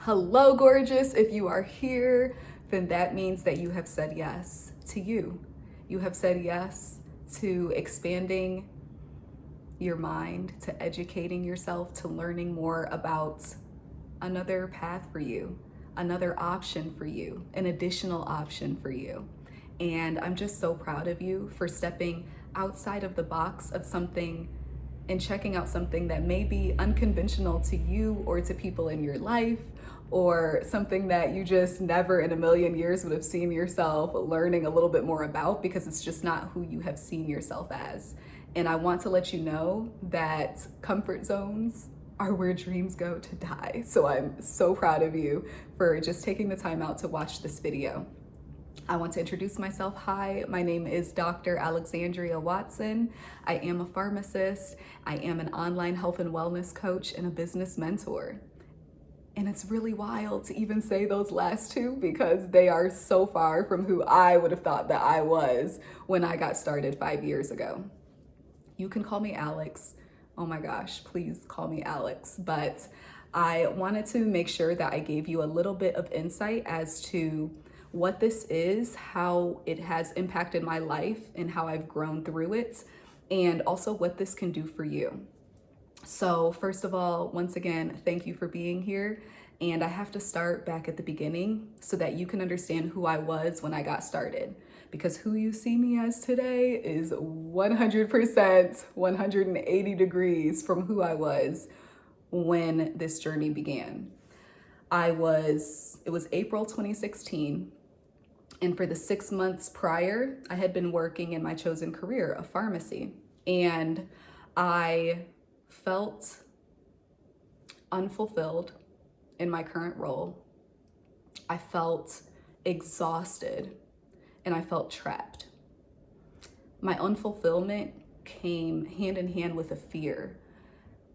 Hello, gorgeous. If you are here, then that means that you have said yes to you. You have said yes to expanding your mind, to educating yourself, to learning more about another path for you, another option for you, an additional option for you. And I'm just so proud of you for stepping outside of the box of something and checking out something that may be unconventional to you or to people in your life, or something that you just never in a million years would have seen yourself learning a little bit more about, because it's just not who you have seen yourself as. And I want to let you know that comfort zones are where dreams go to die. So I'm so proud of you for just taking the time out to watch this video. I want to introduce myself. Hi, my name is Dr. Alexandria Watson. I am a pharmacist. I am an online health and wellness coach and a business mentor. And it's really wild to even say those last two, because they are so far from who I would have thought that I was when I got started 5 years ago. You can call me Alex. Oh my gosh, please call me Alex. But I wanted to make sure that I gave you a little bit of insight as to what this is, how it has impacted my life and how I've grown through it, and also what this can do for you. So first of all, once again, thank you for being here. And I have to start back at the beginning so that you can understand who I was when I got started. Because who you see me as today is 100%, 180 degrees from who I was when this journey began. It was April 2016. And for the 6 months prior, I had been working in my chosen career of pharmacy. And I felt unfulfilled in my current role. I felt exhausted and I felt trapped. My unfulfillment came hand in hand with a fear,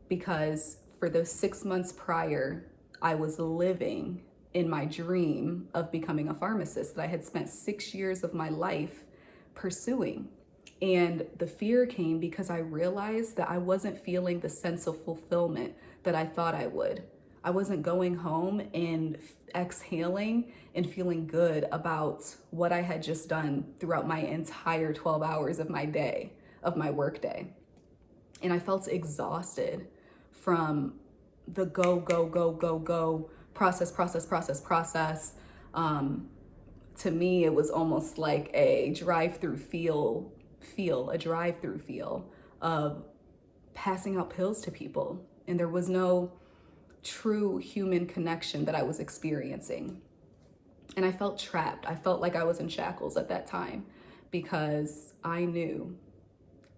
because for those 6 months prior, I was living in my dream of becoming a pharmacist that I had spent 6 years of my life pursuing. And the fear came because I realized that I wasn't feeling the sense of fulfillment that I thought I would. I wasn't going home and exhaling and feeling good about what I had just done throughout my entire 12 hours of my day, of my work day. And I felt exhausted from the go, process. To me, it was almost like a drive-through feel of passing out pills to people. And there was no true human connection that I was experiencing. And I felt trapped. I felt like I was in shackles at that time, because I knew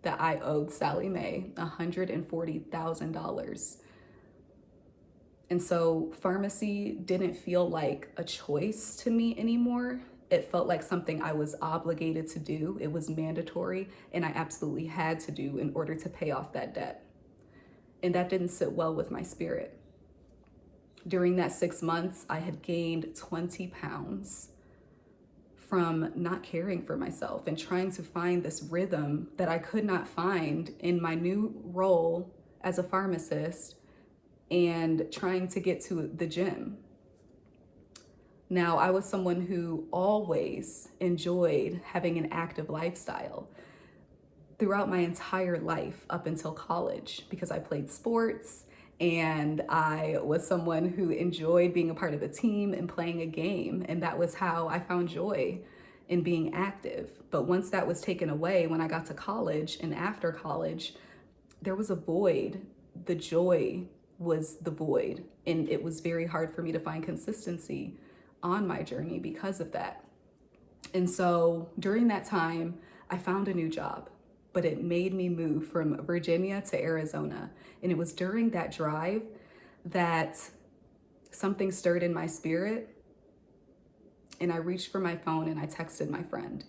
that I owed Sally Mae $140,000. And so pharmacy didn't feel like a choice to me anymore. It felt like something I was obligated to do. It was mandatory, and I absolutely had to do in order to pay off that debt. And that didn't sit well with my spirit. During that 6 months, I had gained 20 pounds from not caring for myself and trying to find this rhythm that I could not find in my new role as a pharmacist and trying to get to the gym. Now, I was someone who always enjoyed having an active lifestyle throughout my entire life up until college, because I played sports and I was someone who enjoyed being a part of a team and playing a game. And that was how I found joy in being active. But once that was taken away, when I got to college and after college, there was a void. The joy was the void. And it was very hard for me to find consistency on my journey because of that. And so during that time, I found a new job, but it made me move from Virginia to Arizona. And it was during that drive that something stirred in my spirit, and I reached for my phone and I texted my friend.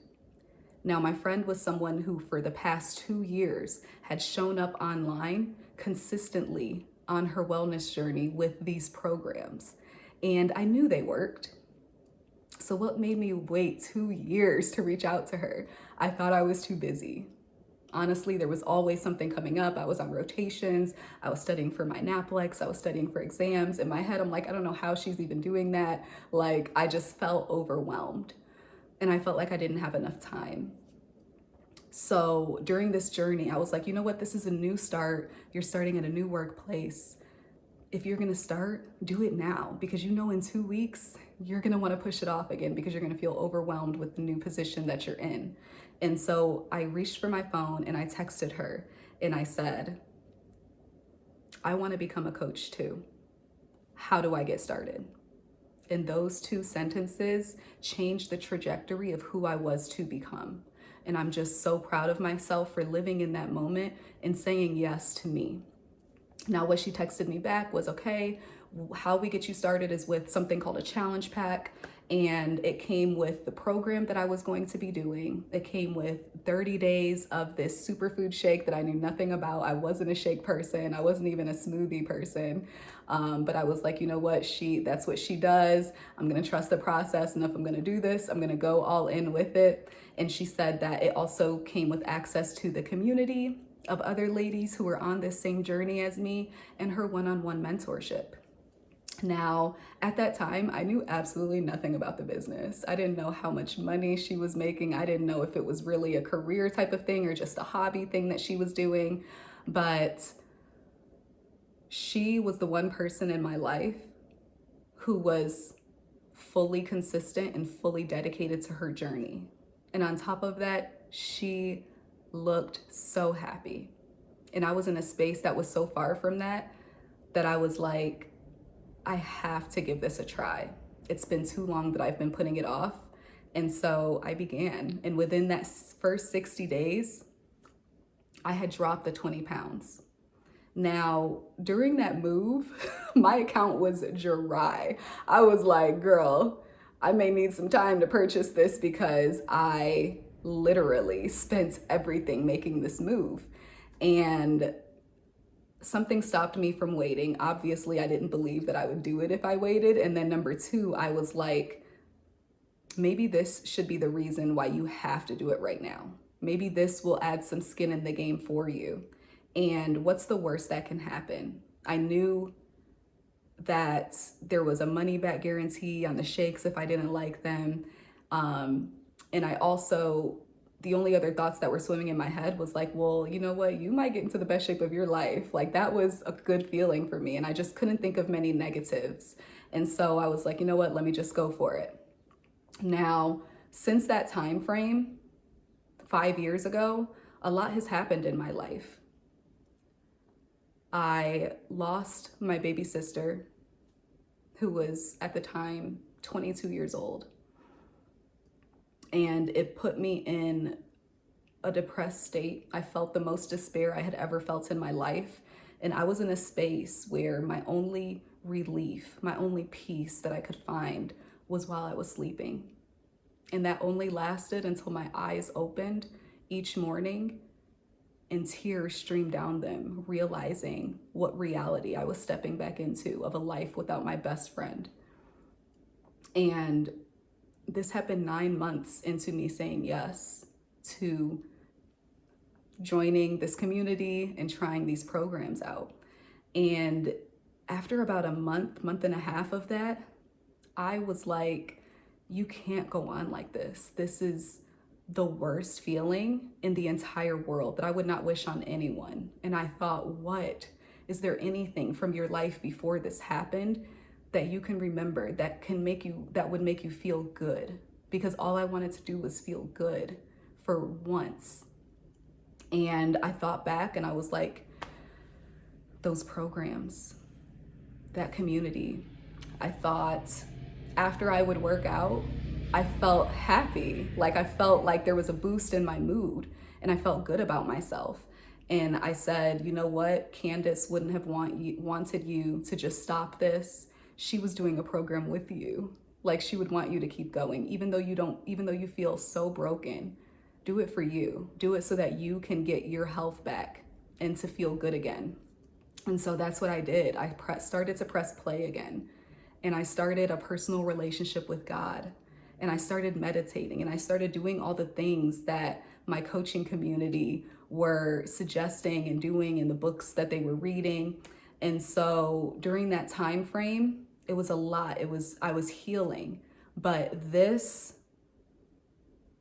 Now, my friend was someone who for the past 2 years had shown up online consistently on her wellness journey with these programs. And I knew they worked. So what made me wait 2 years to reach out to her? I thought I was too busy. Honestly, there was always something coming up. I was on rotations. I was studying for my NAPLEX. I was studying for exams. In my head, I'm like, I don't know how she's even doing that. Like, I just felt overwhelmed. And I felt like I didn't have enough time. So during this journey, I was like, you know what? This is a new start. You're starting at a new workplace. If you're going to start, do it now, because you know in 2 weeks, you're going to want to push it off again because you're going to feel overwhelmed with the new position that you're in. And so I reached for my phone and I texted her and I said, I want to become a coach too. How do I get started? And those 2 sentences changed the trajectory of who I was to become. And I'm just so proud of myself for living in that moment and saying yes to me. Now, what she texted me back was, okay, how we get you started is with something called a challenge pack. And it came with the program that I was going to be doing. It came with 30 days of this superfood shake that I knew nothing about. I wasn't a shake person. I wasn't even a smoothie person. But I was like, you know what? That's what she does. I'm going to trust the process. And if I'm going to do this, I'm going to go all in with it. And she said that it also came with access to the community of other ladies who were on this same journey as me and her one-on-one mentorship. Now, at that time, I knew absolutely nothing about the business. I didn't know how much money she was making. I didn't know if it was really a career type of thing or just a hobby thing that she was doing. But she was the one person in my life who was fully consistent and fully dedicated to her journey. And on top of that, she looked so happy. And I was in a space that was so far from that I was like, I have to give this a try. It's been too long that I've been putting it off. And so I began. And within that first 60 days, I had dropped the 20 pounds. Now, during that move, my account was dry. I was like, girl, I may need some time to purchase this because I literally spent everything making this move. And something stopped me from waiting. Obviously, I didn't believe that I would do it if I waited. And then number 2, I was like, maybe this should be the reason why you have to do it right now. Maybe this will add some skin in the game for you. And what's the worst that can happen? I knew that there was a money back guarantee on the shakes if I didn't like them. And I also, the only other thoughts that were swimming in my head was like, well, you know what? You might get into the best shape of your life. Like, that was a good feeling for me. And I just couldn't think of many negatives. And so I was like, you know what? Let me just go for it. Now, since that time frame, 5 years ago, a lot has happened in my life. I lost my baby sister, who was at the time 22 years old. And it put me in a depressed state. I felt the most despair I had ever felt in my life. And I was in a space where my only relief, my only peace that I could find was while I was sleeping. And that only lasted until my eyes opened each morning and tears streamed down them, realizing what reality I was stepping back into of a life without my best friend. And this happened 9 months into me saying yes to joining this community and trying these programs out. And after about a month and a half of that, I was like, you can't go on like this. This is the worst feeling in the entire world that I would not wish on anyone. And I thought, what? Is there anything from your life before this happened that you can remember that would make you feel good? Because all I wanted to do was feel good for once. And I thought back and I was like, those programs, that community. I thought after I would work out, I felt happy. Like, I felt like there was a boost in my mood and I felt good about myself. And I said, you know what? Candace wouldn't have wanted you to just stop this. She was doing a program with you. Like, she would want you to keep going, even though you feel so broken. Do it for you. Do it so that you can get your health back and to feel good again. And so that's what I did. I started to press play again. And I started a personal relationship with God. And I started meditating and I started doing all the things that my coaching community were suggesting and doing in the books that they were reading. And so during that time frame, it was a lot. I was healing, but this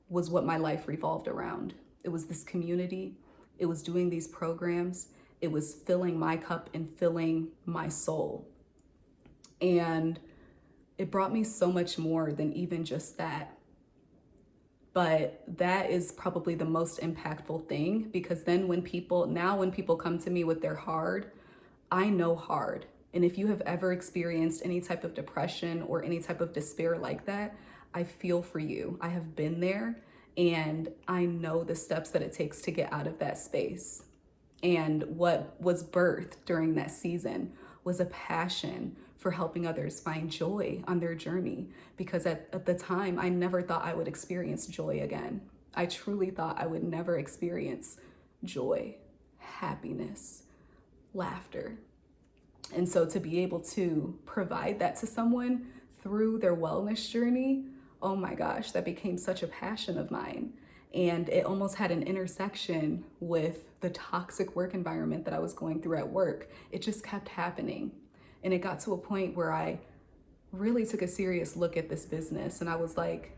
was what my life revolved around. It was this community. It was doing these programs. It was filling my cup and filling my soul. And it brought me so much more than even just that. But that is probably the most impactful thing, because then when people come to me with their hard, I know hard. And if you have ever experienced any type of depression or any type of despair like that, I feel for you. I have been there, and I know the steps that it takes to get out of that space. And what was birthed during that season was a passion for helping others find joy on their journey. Because at the time, I never thought I would experience joy again. I truly thought I would never experience joy, happiness, laughter. And so to be able to provide that to someone through their wellness journey, oh my gosh, that became such a passion of mine. And it almost had an intersection with the toxic work environment that I was going through at work. It just kept happening. And it got to a point where I really took a serious look at this business. And I was like,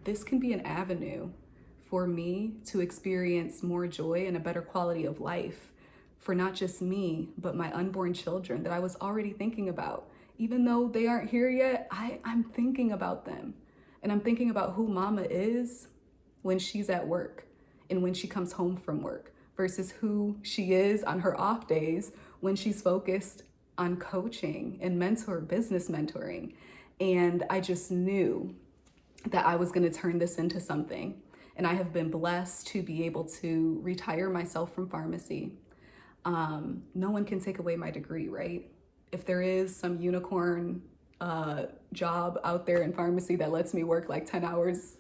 this can be an avenue for me to experience more joy and a better quality of life for not just me, but my unborn children that I was already thinking about. Even though they aren't here yet, I'm thinking about them. And I'm thinking about who mama is when she's at work and when she comes home from work versus who she is on her off days when she's focused on coaching and business mentoring. And I just knew that I was going to turn this into something. And I have been blessed to be able to retire myself from pharmacy. No one can take away my degree, right? If there is some unicorn job out there in pharmacy that lets me work like 10 hours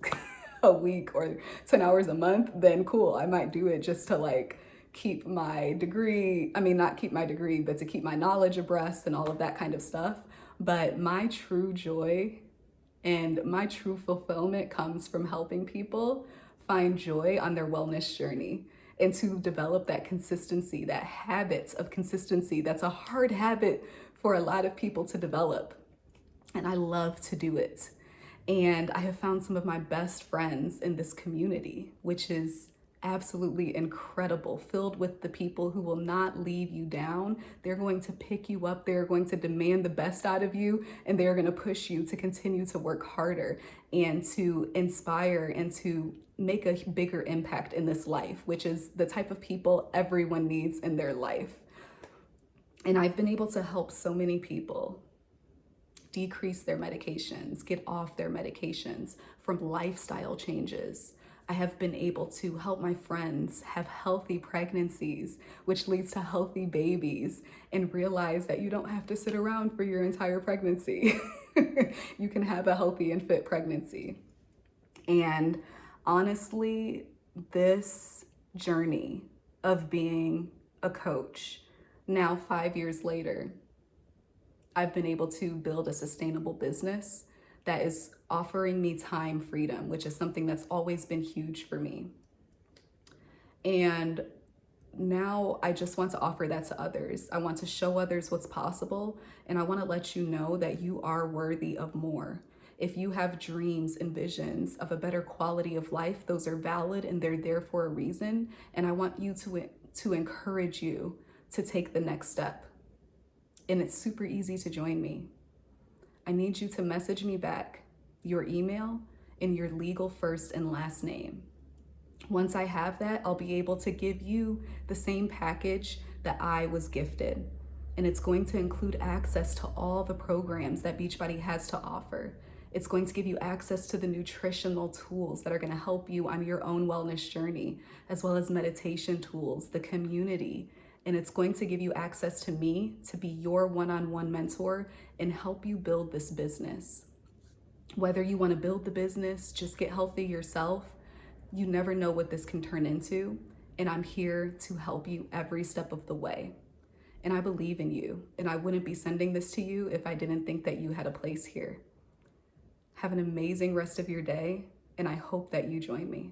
a week or 10 hours a month, then cool, I might do it just to like keep my degree. I mean, not keep my degree, but to keep my knowledge abreast and all of that kind of stuff. But my true joy and my true fulfillment comes from helping people find joy on their wellness journey and to develop that consistency, that habit of consistency. That's a hard habit for a lot of people to develop. And I love to do it. And I have found some of my best friends in this community, which is absolutely incredible, filled with the people who will not leave you down. They're going to pick you up. They're going to demand the best out of you, and they're going to push you to continue to work harder and to inspire and to make a bigger impact in this life, which is the type of people everyone needs in their life. And I've been able to help so many people decrease their medications, get off their medications from lifestyle changes. I have been able to help my friends have healthy pregnancies, which leads to healthy babies, and realize that you don't have to sit around for your entire pregnancy. You can have a healthy and fit pregnancy. And honestly, this journey of being a coach, now 5 years later, I've been able to build a sustainable business that is offering me time freedom, which is something that's always been huge for me. And now I just want to offer that to others. I want to show others what's possible, and I want to let you know that you are worthy of more. If you have dreams and visions of a better quality of life, those are valid and they're there for a reason. And I want you to encourage you to take the next step. And it's super easy to join me. I need you to message me back your email and your legal first and last name. Once I have that, I'll be able to give you the same package that I was gifted. And it's going to include access to all the programs that Beachbody has to offer. It's going to give you access to the nutritional tools that are going to help you on your own wellness journey, as well as meditation tools, the community. And it's going to give you access to me to be your one-on-one mentor and help you build this business. Whether you want to build the business, just get healthy yourself, you never know what this can turn into. And I'm here to help you every step of the way. And I believe in you. And I wouldn't be sending this to you if I didn't think that you had a place here. Have an amazing rest of your day, and I hope that you join me.